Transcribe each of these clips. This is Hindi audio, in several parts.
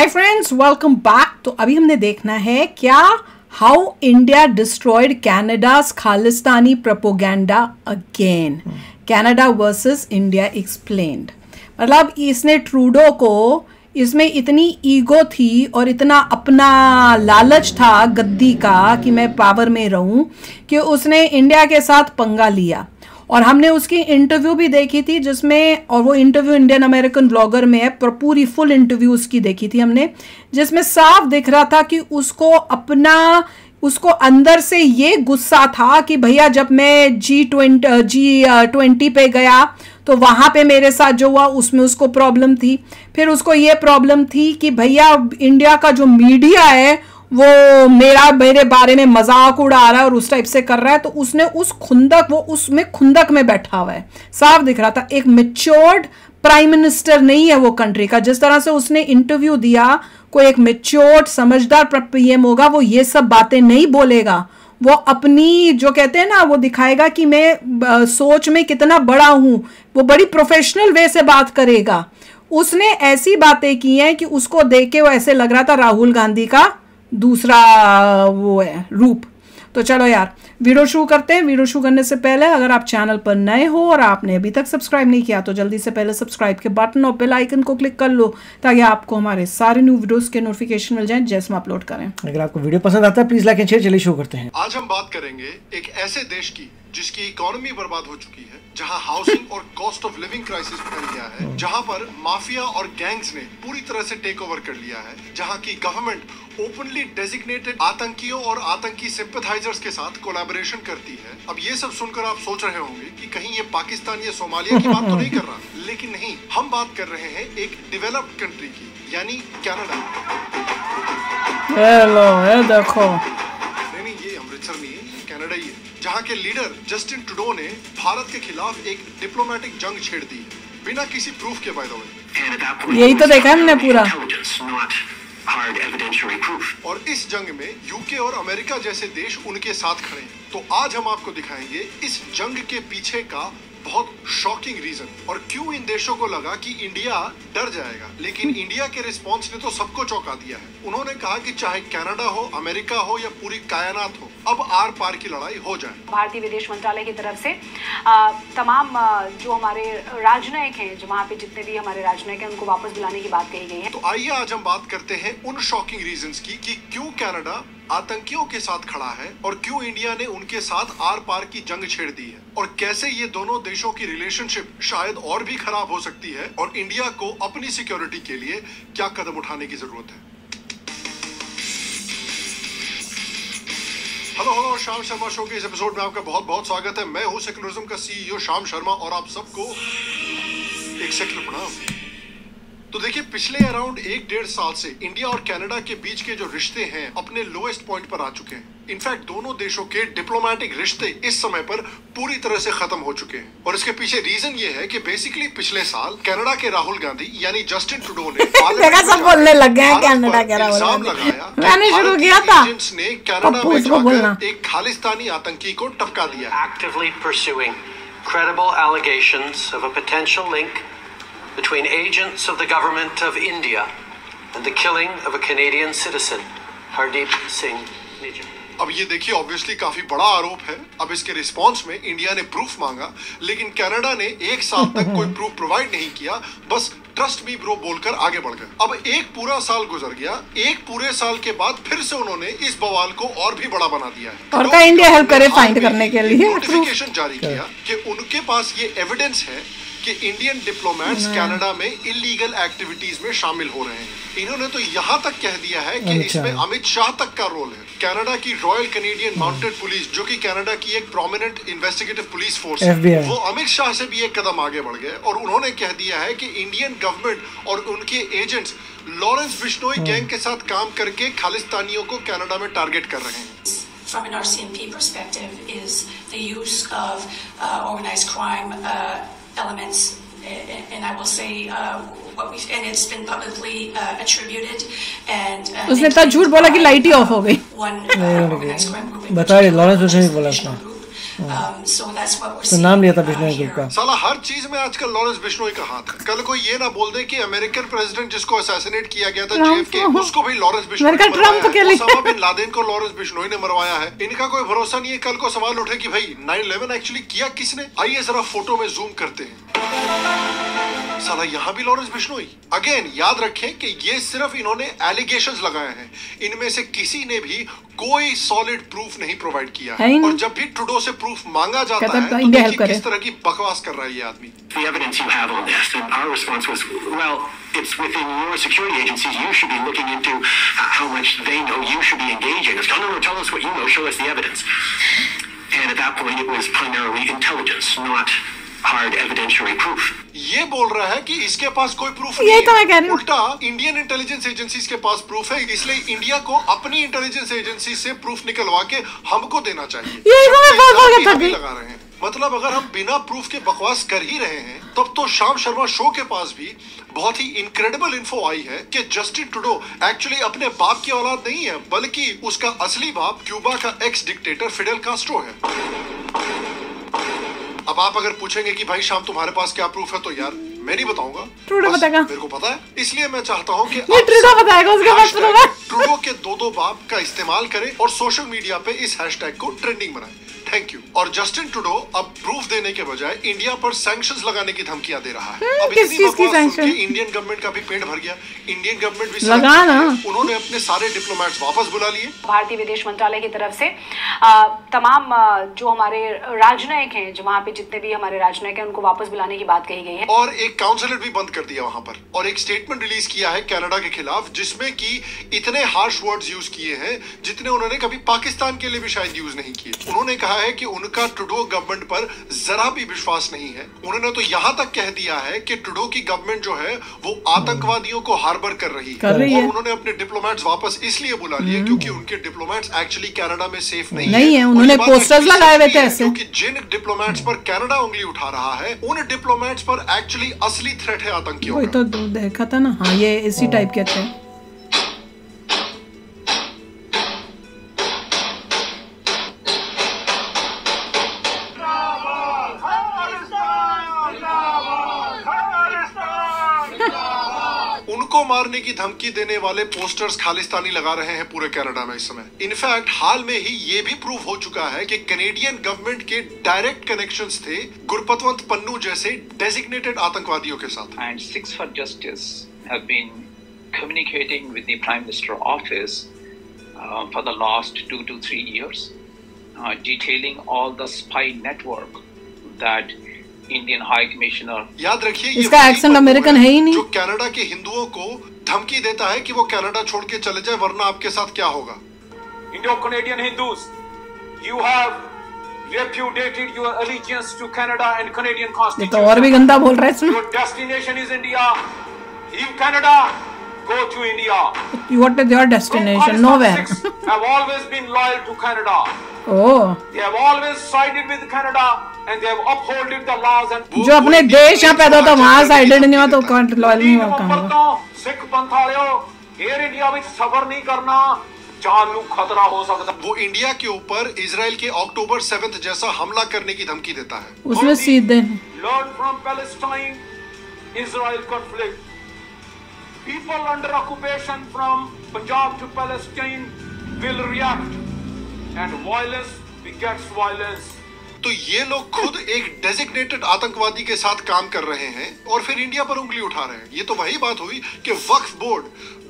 Hi friends, welcome back. तो अभी हमने देखना है क्या how India destroyed Canada's Khalistani propaganda again, Canada versus India explained. मतलब इसने ट्रूडो को, इसमें इतनी ईगो थी और इतना अपना लालच था गद्दी का कि मैं पावर में रहूं कि उसने इंडिया के साथ पंगा लिया। और हमने उसकी इंटरव्यू भी देखी थी जिसमें, और वो इंटरव्यू इंडियन अमेरिकन ब्लॉगर में है, पर पूरी फुल इंटरव्यू उसकी देखी थी हमने, जिसमें साफ दिख रहा था कि उसको अंदर से ये गुस्सा था कि भैया जब मैं G20 पे गया तो वहां पे मेरे साथ जो हुआ उसमें उसको प्रॉब्लम थी। फिर उसको ये प्रॉब्लम थी कि भैया इंडिया का जो मीडिया है वो मेरे बारे में मजाक उड़ा रहा है और उस टाइप से कर रहा है। तो उसने उसमें खुंदक में बैठा हुआ है, साफ दिख रहा था। एक मैच्योर्ड प्राइम मिनिस्टर नहीं है वो कंट्री का। जिस तरह से उसने इंटरव्यू दिया, कोई एक मैच्योर्ड समझदार पीएम होगा वो ये सब बातें नहीं बोलेगा। वो अपनी जो कहते हैं ना, वो दिखाएगा कि मैं सोच में कितना बड़ा हूं। वो बड़ी प्रोफेशनल वे से बात करेगा। उसने ऐसी बातें की हैं कि उसको देख के वो ऐसे लग रहा था राहुल गांधी का दूसरा वो है रूप। तो चलो यार वीडियो शुरू करते हैं। वीडियो शुरू करने से पहले अगर आप चैनल पर नए हो और आपने अभी तक सब्सक्राइब नहीं किया तो जल्दी से पहले सब्सक्राइब के बटन और बेल आइकन को क्लिक कर लो ताकि आपको हमारे सारे न्यू वीडियोस के नोटिफिकेशन मिल जाएं जैसे हम अपलोड करें। अगर आपको वीडियो पसंद आता है प्लीज लाइक एंड शेयर। चलिए शुरू करते हैं। आज हम बात करेंगे एक ऐसे देश की जिसकी इकोनॉमी बर्बाद हो चुकी है, जहां हाउसिंग और कॉस्ट ऑफ लिविंग क्राइसिस फैल गया है, जहां पर माफिया और गैंग्स ने पूरी तरह से टेक ओवर कर लिया है, जहां की गवर्नमेंट ओपनली डेजिग्नेटेड आतंकियों और आतंकी सिंपैथाइजर्स के साथ कोलैबोरेशन करती है। अब ये सब सुनकर आप सोच रहे होंगे कि कहीं ये पाकिस्तान या सोमालिया की बात तो नहीं कर रहा, लेकिन नहीं, हम बात कर रहे हैं एक डेवलप्ड कंट्री की, यानी कनाडा। हेलो, ये देखो, नहीं, ये अमृतसर नहीं है, कनाडा ही है, जहां के लीडर जस्टिन ट्रूडो ने भारत के खिलाफ एक डिप्लोमेटिक जंग छेड़ दी है बिना किसी प्रूफ के। बाय द वे, यही तो देखा हमने पूरा। और इस जंग में यूके और अमेरिका जैसे देश उनके साथ खड़े हैं। तो आज हम आपको दिखाएंगे इस जंग के पीछे का बहुत शॉकिंग रीजन, और क्यों इन देशों को लगा कि इंडिया डर जाएगा। लेकिन इंडिया के रिस्पांस ने तो सबको चौंका दिया है। उन्होंने कहा कि चाहे कनाडा हो, अमेरिका हो या पूरी कायनात हो, अब आर पार की लड़ाई हो जाए। भारतीय विदेश मंत्रालय की तरफ से तमाम जो हमारे राजनयिक हैं, जो वहाँ पे जितने भी हमारे राजनयिक हैं, उनको वापस बुलाने की बात कही गई है। तो आइए आज हम बात करते हैं उन शॉकिंग रीजंस की कि क्यों कनाडा आतंकियों के साथ खड़ा है और क्यों इंडिया ने उनके साथ आर पार की जंग छेड़ दी है, और कैसे ये दोनों देशों की रिलेशनशिप शायद और भी खराब हो सकती है, और इंडिया को अपनी सिक्योरिटी के लिए क्या कदम उठाने की जरूरत है। हेलो, श्याम शर्मा शो के इस एपिसोड में आपका बहुत बहुत स्वागत है। मैं हूं सेक्युलरिज्म का सीईओ श्याम शर्मा, और आप सबको एक सेकंड प्रणाम। तो देखिए, पिछले अराउंड 1-1.5 साल से इंडिया और कनाडा के बीच के जो रिश्ते हैं अपने लोएस्ट पॉइंट पर आ चुके हैं। इनफैक्ट दोनों देशों के डिप्लोमेटिक रिश्ते इस समय पर पूरी तरह से खत्म हो चुके हैं, और इसके पीछे रीजन ये है कि बेसिकली पिछले साल कनाडा के राहुल गांधी यानी जस्टिन ट्रूडो ने सब बोलने लग गए कनाडा के राहुल गांधी। मैंने शुरू किया था, एजेंट्स ने कनाडा में जाकर एक खालिस्तानी आतंकी को टपका दिया। Actively pursuing credible allegations of a potential link between agents of the government of India and the killing of a Canadian citizen, Hardeep Singh Nijjar. अब ये देखिए, ऑब्वियसली काफी बड़ा आरोप है। अब इसके रिस्पांस में इंडिया ने प्रूफ मांगा, लेकिन कनाडा ने 1 साल तक कोई प्रूफ प्रोवाइड नहीं किया, बस ट्रस्ट मी ब्रो बोलकर आगे बढ़ गए। अब एक पूरा साल गुजर गया, एक पूरे साल के बाद फिर से उन्होंने इस बवाल को और भी बड़ा बना दिया है, और का इंडिया हेल्प करे फाइंड करने के लिए नोटिफिकेशन जारी किया कि उनके पास ये एविडेंस है कि इंडियन डिप्लोमेट्स कनाडा में इलीगल एक्टिविटीज में शामिल हो रहे हैं। इन्होंने तो यहाँ तक कह दिया है कि इसमें अमित शाह तक का रोल है। कनाडा की रॉयल कैनेडियन माउंटेड पुलिस, जो कि कनाडा की एक प्रोमिनेंट इन्वेस्टिगेटिव पुलिस फोर्स है, वो अमित शाह से भी एक कदम आगे बढ़ गए और उन्होंने कह दिया है कि इंडियन गवर्नमेंट और उनके एजेंट्स लॉरेंस बिश्नोई गैंग के साथ काम करके खालिस्तानियों को कनाडा में टारगेट कर रहे हैं। From an RCMP perspective is the use of organized crime elements, and I will say what we, and it's been publicly attributed, and उसने इतना झूठ बोला कि लाइट ही ऑफ हो गई। One organized crime group, बताइए, लॉरेंस बिश्नोई बोला था। So that's what we're तो seeing नाम लिया था बिश्नोई ग्रुप का। साला हर चीज में आजकल लॉरेंस बिश्नोई का हाथ है। कल कोई ये ना बोल दे कि अमेरिकन प्रेसिडेंट जिसको असैसिनेट किया गया था JFK, उसको भी लॉरेंस बिश्नोई ने मरवाया है। ओसामा बिन लादेन को लॉरेंस बिश्नोई ने मरवाया है। इनका कोई भरोसा नहीं है कल को सवाल उठे कि भाई 9/11 एक्चुअली किया किसने। आइए जरा फोटो में जूम करते हैं। साला यहाँ भी लॉरेंस बिश्नोई। अगेन याद रखें कि ये सिर्फ इन्होंने एलिगेशंस लगाए हैं, इनमें से किसी ने भी कोई सॉलिड प्रूफ नहीं प्रोवाइड किया है। और जब भी ट्रूडो से प्रूफ मांगा जाता है तो देखिए किस तरह की बकवास कर रहा है ये आदमी। The evidence you have on this, and our response was, well, it's within your security agencies. You should be looking into how much they know. You should be engaging us. No, tell us what you know. Show us the evidence. And at that point, it was primarily intelligence, not hard evidentiary proof. ये बोल रहा है कि इसके पास कोई प्रूफ नहीं है। तो मैं कह रही हूं। उल्टा इंडियन इंटेलिजेंस एजेंसीज के पास प्रूफ है, इसलिए इंडिया को अपनी इंटेलिजेंस एजेंसी से प्रूफ निकलवा के हमको देना चाहिए। ये लगा रहे हैं। मतलब अगर हम बिना प्रूफ के बकवास कर ही रहे हैं तब तो श्याम शर्मा शो के पास भी बहुत ही इनक्रेडिबल इन्फो आई है कि जस्टिन ट्रूडो एक्चुअली अपने बाप की औलाद नहीं है, बल्कि उसका असली बाप क्यूबा का एक्स डिक्टेटर फिडेल कास्ट्रो है। अब आप अगर पूछेंगे कि भाई शाम तुम्हारे पास क्या प्रूफ है, तो यार मैं नहीं बताऊंगा, ट्रूडो बताएगा। मेरे को पता है, इसलिए मैं चाहता हूँ कि ट्रूडो बताएगा, उसके पास प्रूफ है। ट्रूडो के दो बाप का इस्तेमाल करें और सोशल मीडिया पे इस हैशटैग को ट्रेंडिंग बनाएं। Thank you. और जस्टिन ट्रूडो अब प्रूफ देने के बजाय इंडिया पर सैंक्शंस लगाने की धमकियां दे रहा है। अब किस चीज की सैंक्शन? इंडियन गवर्नमेंट का भी पेट भर गया। इंडियन गवर्नमेंट भी लगाना, उन्होंने अपने सारे डिप्लोमेट्स वापस बुला लिए। भारतीय विदेश मंत्रालय की तरफ से तमाम जो हमारे राजनयिक हैं, जो वहाँ पे जितने भी हमारे राजनयिक हैं, उनको वापस बुलाने की बात कही गई है। और एक काउंसलर भी बंद कर दिया वहाँ पर, और एक स्टेटमेंट रिलीज किया है कनाडा के खिलाफ, जिसमें कि इतने हार्श वर्ड्स यूज किए हैं जितने उन्होंने कभी पाकिस्तान के लिए भी शायद यूज नहीं किए। उन्होंने कहा है कि उनका ट्रूडो गवर्नमेंट पर जरा भी विश्वास नहीं है। उन्होंने तो यहाँ तक कह दिया है कि ट्रूडो की गवर्नमेंट जो है वो आतंकवादियों को हार्बर कर रही है। और उन्होंने अपने डिप्लोमेट्स वापस इसलिए बुला लिए क्योंकि उनके डिप्लोमेट्स एक्चुअली कनाडा में सेफ नहीं है। उन्होंने पोस्टर्स लगाए हुए थे ऐसे, क्योंकि जिन डिप्लोमेट्स पर कनाडा उंगली उठा रहा है उन डिप्लोमेट्स पर एक्चुअली असली थ्रेट है आतंकियों का। वही तो देखा था ना। हाँ, ये इसी टाइप के थे। उनको मारने की धमकी देने वाले पोस्टर्स खालिस्तानी लगा रहे हैं पूरे कनाडा में इस समय। इनफैक्ट हाल में ही ये भी प्रूव हो चुका है कि कैनेडियन गवर्नमेंट के डायरेक्ट कनेक्शंस थे गुरपतवंत पन्नू जैसे डेजिग्नेटेड आतंकवादियों के साथ। And Six for Justice have been communicating with the Prime Minister office for the last 2 to 3 years, detailing all the spy network that Indian High Commissioner। याद रखिए इसका एक्सेंट अमेरिकन है ही नहीं। जो कनाडा के हिंदुओं को धमकी देता है कि वो कनाडा छोड़ के चले जाए वरना आपके साथ क्या होगा। Indo-Canadian Hindus, you have repudiated your allegiance to Canada and Canadian Constitution। ये तो और भी गंदा बोल रहा है इसमें। Your destination is India. Leave Canada, go to India। What is your destination? Nowhere। have always been loyal to Canada। Oh। They have always sided with Canada and they have upholded the laws and। जो अपने देश यहाँ पैदा होता वहाँ साइडेड नहीं हुआ तो लॉयल नहीं हुआ कहाँ। सिख पंथालियों एयर इंडिया में सफर नहीं करना, जानू खतरा हो सकता। वो इंडिया के ऊपर इजराइल के अक्टूबर 7 जैसा हमला करने की धमकी देता है। उसमें सीधे Learn from Palestine, Israel conflict। People under occupation from Punjab to Palestine will react and violence begets violence। तो ये लोग खुद एक डेजिग्नेटेड आतंकवादी के साथ काम कर रहे हैं और फिर इंडिया पर उंगली उठा रहे हैं। ये तो वही बात हुई कि वक्फ बोर्ड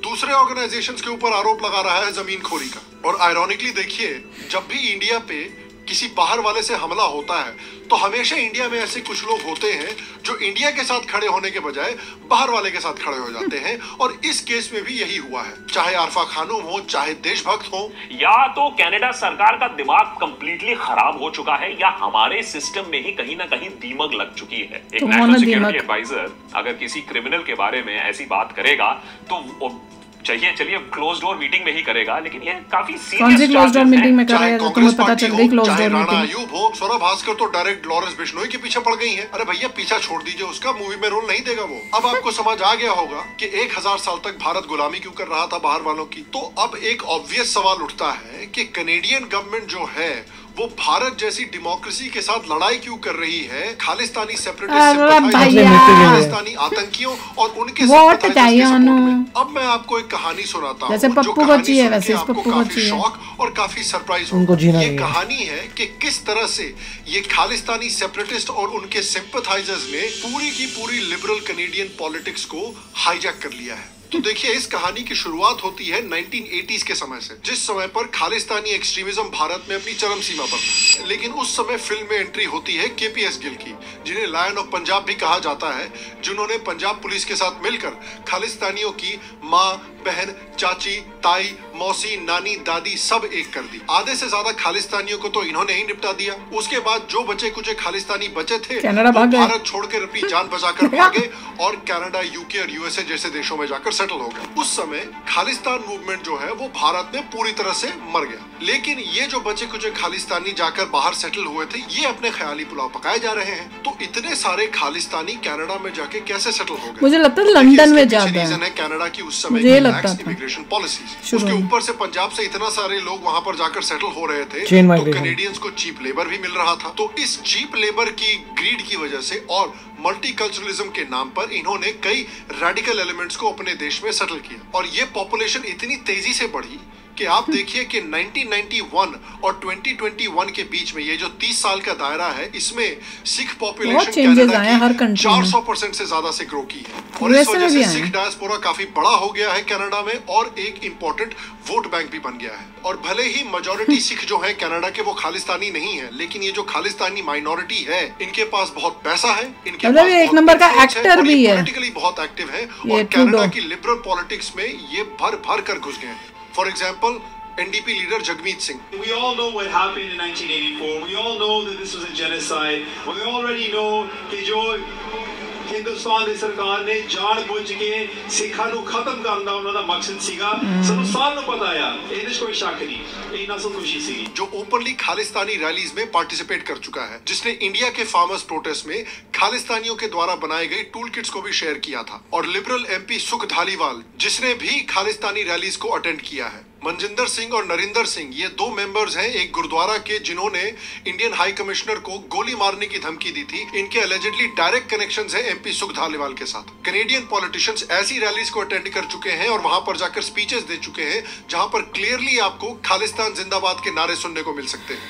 दूसरे ऑर्गेनाइजेशंस के ऊपर आरोप लगा रहा है जमीन खोरी का। और आयरॉनिकली देखिए, जब भी इंडिया पे किसी बाहर वाले से हमला होता है तो हमेशा इंडिया में ऐसे कुछ लोग होते हैं जो इंडिया के साथ खड़े होने के बजाय बाहर वाले के साथ खड़े हो जाते हैं। और इस केस में भी यही हुआ है, चाहे आरफा खानूम हो, चाहे देशभक्त हो। या तो कनाडा सरकार का दिमाग कंप्लीटली खराब हो चुका है या हमारे सिस्टम में ही कहीं ना कहीं दीमक लग चुकी है। एक नेशनल सिक्योरिटी एडवाइजर अगर किसी क्रिमिनल के बारे में ऐसी बात करेगा तो चलिए क्लोज डोर मीटिंग में ही करेगा, लेकिन ये काफी सीरियस क्लोज डोर मीटिंग में कर रहे हैं तो तुम्हें पता चल गई क्लोज डोर मीटिंग। आयुब हो, स्वरा भास्कर तो डायरेक्ट लॉरेंस बिश्नोई के पीछे पड़ गई हैं। अरे भैया पीछा छोड़ दीजिए उसका, मूवी में रोल नहीं देगा वो। अब आपको समझ आ गया होगा कि 1000 साल तक भारत गुलामी क्यों कर रहा था बाहर वालों की। तो अब एक ऑब्वियस सवाल उठता है कि कैनेडियन गवर्नमेंट जो है वो भारत जैसी डेमोक्रेसी के साथ लड़ाई क्यों कर रही है खालिस्तानी सेपरेटिस्ट, खालिस्तानी आतंकियों और उनके अब मैं आपको एक कहानी सुनाता हूँ जो कहानी आपको काफी शॉक और काफी सरप्राइज होगा। ये कहानी है कि किस तरह से ये खालिस्तानी सेपरेटिस्ट और उनके सिंपथाइजर्स ने पूरी की पूरी लिबरल कनेडियन पॉलिटिक्स को हाईजैक कर लिया है। तो देखिए, इस कहानी की शुरुआत होती है 1980s के समय से, जिस समय पर खालिस्तानी एक्सट्रीमिज्म भारत में अपनी चरम सीमा पर था। लेकिन उस समय फिल्म में एंट्री होती है केपीएस गिल की, जिन्हें लायन ऑफ पंजाब भी कहा जाता है, जिन्होंने पंजाब पुलिस के साथ मिलकर खालिस्तानियों की माँ, बहन, चाची, ताई, मौसी, नानी, दादी सब एक कर दी। आधे से ज्यादा खालिस्तानियों को तो इन्होंने ही निपटा दिया। उसके बाद जो बचे कुछ खालिस्तानी बचे थे वो भारत छोड़कर अपनी जान बचाकर भागे और कनाडा, यूके और यूएसए जैसे देशों में जाकर सेटल हो गए। उस समय खालिस्तान मूवमेंट जो है वो भारत में पूरी तरह से मर गया। लेकिन ये जो बचे कुछ खालिस्तानी जाकर बाहर सेटल हुए थे, ये अपने ख्याली पुलाव पकाए जा रहे हैं। तो इतने सारे खालिस्तानी कनाडा में जाके कैसे सेटल हो गए? मुझे लगता है लंदन में ज्यादा है कनाडा की उस समय इमिग्रेशन पॉलिसीज। उसके ऊपर से पंजाब से इतना सारे लोग वहां पर जाकर सेटल हो रहे थे, तो कैनेडियंस को चीप लेबर भी मिल रहा था। तो इस चीप लेबर की ग्रीड की वजह से और मल्टीकल्चरलिज्म के नाम पर इन्होंने कई रेडिकल एलिमेंट्स को अपने देश में सेटल किया और ये पॉपुलेशन इतनी तेजी से बढ़ी कि आप देखिए कि 1991 और 2021 के बीच में ये जो 30 साल का दायरा है, इसमें सिख पॉपुलेशन कनाडा की 400% से ज्यादा से ग्रो की है। और इस वजह से सिख डायस्पोरा काफी बड़ा हो गया है कनाडा में और एक इम्पोर्टेंट वोट बैंक भी बन गया है। और भले ही मेजॉरिटी सिख जो है कनाडा के वो खालिस्तानी नहीं है, लेकिन ये जो खालिस्तानी माइनॉरिटी है, इनके पास बहुत पैसा है, इनके पास एक नंबर का एक्टर भी है, पॉलिटिकली बहुत एक्टिव है और कनाडा की लिबरल पॉलिटिक्स में ये भर भर कर घुस गए हैं। For example, NDP leader Jagmeet Singh. We all know what happened in 1984. We all know that this was a genocide. We already know कि जो हिंदुस्तान ਦੀ ਸਰਕਾਰ ਨੇ ਜਾਣਬੁੱਝ ਕੇ ਸਿੱਖਾਂ ਨੂੰ ਖਤਮ ਕਰਨ ਦਾ ਉਹਨਾਂ ਦਾ ਮਕਸਦ ਸੀਗਾ। ਸਾਨੂੰ ਸਾਰਿਆਂ ਨੂੰ ਪਤਾ ਆ, ਇਹਦੇ ਵਿੱਚ ਕੋਈ ਸ਼ੱਕ ਨਹੀਂ। ਇਹਨਾਂ ਸੋ ਖੁਸ਼ੀ ਸੀ जो ओपनली खालिस्तानी रैलीज में पार्टिसिपेट कर चुका है, जिसने इंडिया के फार्मर्स प्रोटेस्ट में खालिस्तानियों के द्वारा बनाई गई टूल किट्स को भी शेयर किया था। और लिबरल एमपी सुख धालीवाल, जिसने भी खालिस्तानी रैलीज को अटेंड किया है। मनजिंदर सिंह और नरिंदर सिंह, ये दो मेंबर्स हैं एक गुरुद्वारा के, जिन्होंने इंडियन हाई कमिश्नर को गोली मारने की धमकी दी थी। इनके अलेजेडली डायरेक्ट कनेक्शंस हैं एमपी सुख धालीवाल के साथ। कैनेडियन पॉलिटिशियंस ऐसी रैलीज को अटेंड कर चुके हैं और वहां पर जाकर स्पीचेस दे चुके हैं, जहां पर क्लियरली आपको खालिस्तान जिंदाबाद के नारे सुनने को मिल सकते हैं।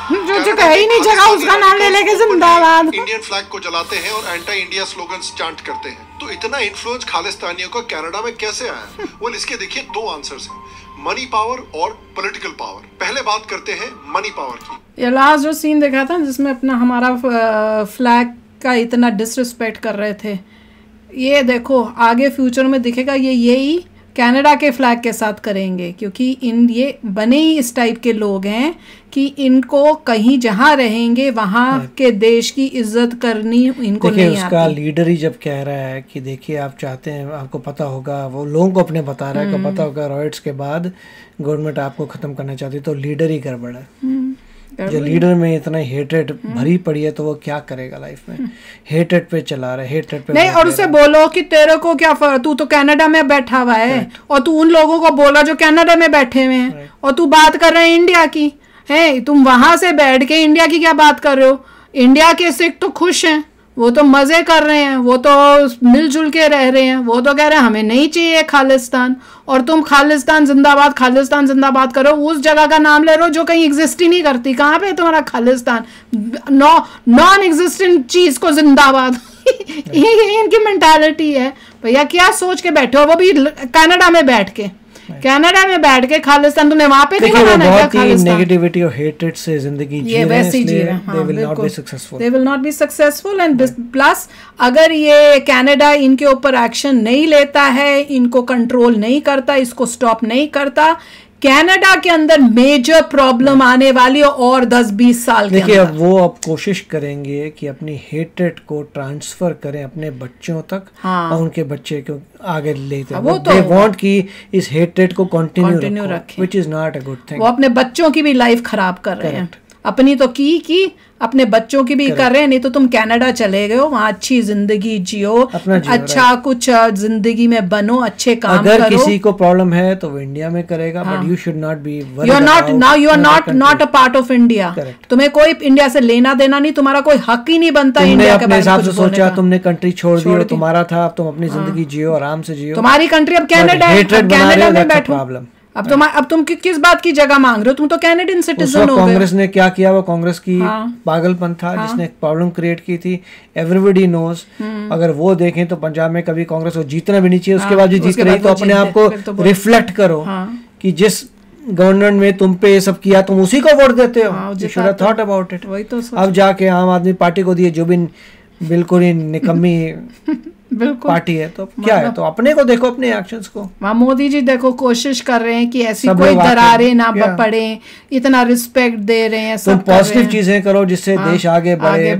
जो कह ही नहीं जगह उसका नाम ले लेके जिंदाबाद। इंडियन फ्लैग को जलाते हैं और एंटी इंडिया स्लोगन्स चांट करते हैं। तो इतना इन्फ्लुएंस खालिस्तानियों का कनाडा में कैसे आया? वो इसके देखिए दो आंसर्स हैं, मनी पावर और पॉलिटिकल पावर। पहले बात करते हैं मनी पावर की। ये लास्ट जो सीन देखा था जिसमें अपना हमारा फ्लैग का इतना डिसरिस्पेक्ट कर रहे थे, ये देखो आगे फ्यूचर में दिखेगा ये यही कनाडा के फ्लैग के साथ करेंगे, क्योंकि ये बने ही इस टाइप के लोग हैं कि इनको कहीं जहाँ रहेंगे वहाँ के देश की इज्जत करनी इनको नहीं आती। उसका लीडर ही जब कह रहा है कि देखिए आप चाहते हैं, आपको पता होगा, वो लोगों को अपने बता रहा है कि पता होगा रॉयट्स के बाद गवर्नमेंट आपको खत्म करना चाहती है, तो लीडर ही गड़बड़ है। जो लीडर में इतना हेटेड भरी पड़ी है तो वो क्या करेगा लाइफ में? हेटेड पे चला रहा है, हेटेड पे नहीं। और उसे बोलो कि तेरे को क्या फर्क, तू तो कनाडा में बैठा हुआ है और तू उन लोगों को बोला जो कनाडा में बैठे हुए हैं और तू बात कर रहे हैं इंडिया की है। तुम वहां से बैठ के इंडिया की क्या बात कर रहे हो? इंडिया के सिख तो खुश हैं, वो तो मजे कर रहे हैं, वो तो मिलजुल के रह रहे हैं, वो तो कह रहे हैं हमें नहीं चाहिए खालिस्तान। और तुम खालिस्तान जिंदाबाद करो, उस जगह का नाम ले रहे हो जो कहीं एग्जिस्ट ही नहीं करती। कहाँ पे तुम्हारा खालिस्तान? नॉन एग्जिस्टेंट चीज को जिंदाबाद ये इनकी मेंटालिटी है। भैया क्या सोच के बैठे हो? वो भी कनाडा में बैठ के खालिस्तान तुमने वहां पे नहीं बनाना है क्या? खालिस्तान नेगेटिविटी और हेट्रेड से जिंदगी जी रहे हैं, इसलिए they will not be successful. They will not be successful and plus अगर ये कनाडा इनके ऊपर एक्शन नहीं लेता है, इनको कंट्रोल नहीं करता, इसको स्टॉप नहीं करता, कनाडा के अंदर मेजर प्रॉब्लम आने वाली है और 10-20 साल के अंदर। अब वो अब कोशिश करेंगे कि अपनी हेट्रेड को ट्रांसफर करें अपने बच्चों तक और उनके बच्चे को आगे लेते हैं। वो तो वांट कि इस हेट्रेड को कंटिन्यू रखें, which is not a good thing. वो अपने बच्चों की भी लाइफ खराब कर रहे हैं। अपनी तो की अपने बच्चों की भी कर रहे हैं। नहीं तो तुम कनाडा चले गए हो, वहाँ अच्छी जिंदगी जियो, अच्छा कुछ जिंदगी में बनो, अच्छे काम करो। अगर किसी को प्रॉब्लम है तो वो इंडिया में करेगा, but you should not be you are not a part of India. तुम्हें कोई इंडिया से लेना देना नहीं, तुम्हारा कोई हक ही नहीं बनता इंडिया के बारे में हिसाब से सोचा, तुमने कंट्री छोड़ दी, तुम्हारा था, अब तुम अपनी जिंदगी जियो, आराम से जियो। तुम्हारी कंट्री अब कनाडा है, कनाडा में बैठो। प्रॉब्लम अब तुम किस बात की जगह मांग रहे हो? तुम तो कैनेडियन सिटीजन हो गए। कांग्रेस ने क्या किया, वो कांग्रेस की पागलपन था जिसने एक प्रॉब्लम क्रिएट की थी। Everybody knows. अगर वो देखें तो पंजाब में कभी कांग्रेस को जीतना भी नहीं चाहिए, उसके बाद भी जीत रही, तो अपने आप को रिफ्लेक्ट करो कि जिस गवर्नमेंट में तुम पे ये सब किया तुम उसी को वोट देते हो। You should have thought about it. अब जाके आम आदमी पार्टी को दिए, जो भी बिल्कुल ही निकम्मी पार्टी है, तो क्या है, तो अपने को देखो, अपने एक्शंस को। वहाँ मोदी जी देखो कोशिश कर रहे हैं कि ऐसी कोई दरारें ना पड़े, इतना रिस्पेक्ट दे रहे हैं, तुम पॉजिटिव चीजें करो जिससे देश आगे बढ़े,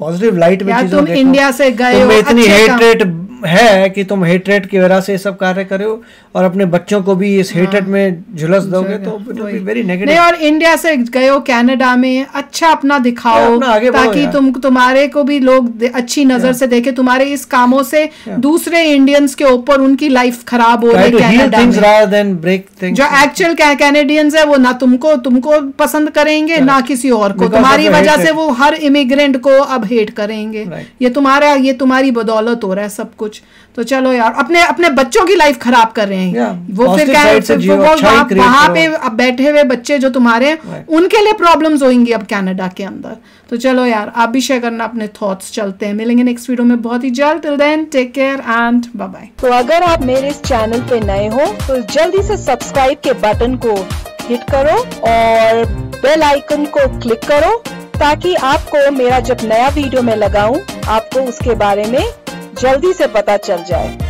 पॉजिटिव लाइट में चीजें तुम इंडिया से गए हो, इतनी हेट्रेट है कि तुम हेट्रेट की वजह से सब कार्य करो और अपने बच्चों को भी इस हेट्रेट में झुलस दोगे तो वेरी नेगेटिव। नहीं, और इंडिया से गए हो कनाडा में, अच्छा अपना दिखाओ ताकि तुम्हारे को भी लोग अच्छी नजर से देखे। तुम्हारे इस कामों से दूसरे इंडियंस के ऊपर उनकी लाइफ खराब हो रही है कनाडा में। जो एक्चुअल कैनेडियंस है वो ना तुमको पसंद करेंगे ना किसी और को। तुम्हारी वजह से वो हर इमिग्रेंट को अब हेट करेंगे। ये तुम्हारी बदौलत हो रहा है सब कुछ। तो चलो यार, अपने बच्चों की लाइफ खराब कर रहे हैं वो। फिर वहां पे अब बैठे हुए बच्चे जो तुम्हारे उनके लिए प्रॉब्लम्स होंगी अब कनाडा के अंदर। तो चलो यार, आप भी शेयर करना अपने थॉट्स। चलते हैं, मिलेंगे नेक्स्ट वीडियो में बहुत ही जल्द। Till then take care and bye bye. तो अगर आप मेरे इस चैनल पे नए हो तो जल्दी से सब्सक्राइब के बटन को हिट करो और बेल आइकन को क्लिक करो ताकि आपको मेरा जब नया वीडियो मैं लगाऊं आपको उसके बारे में जल्दी से पता चल जाए।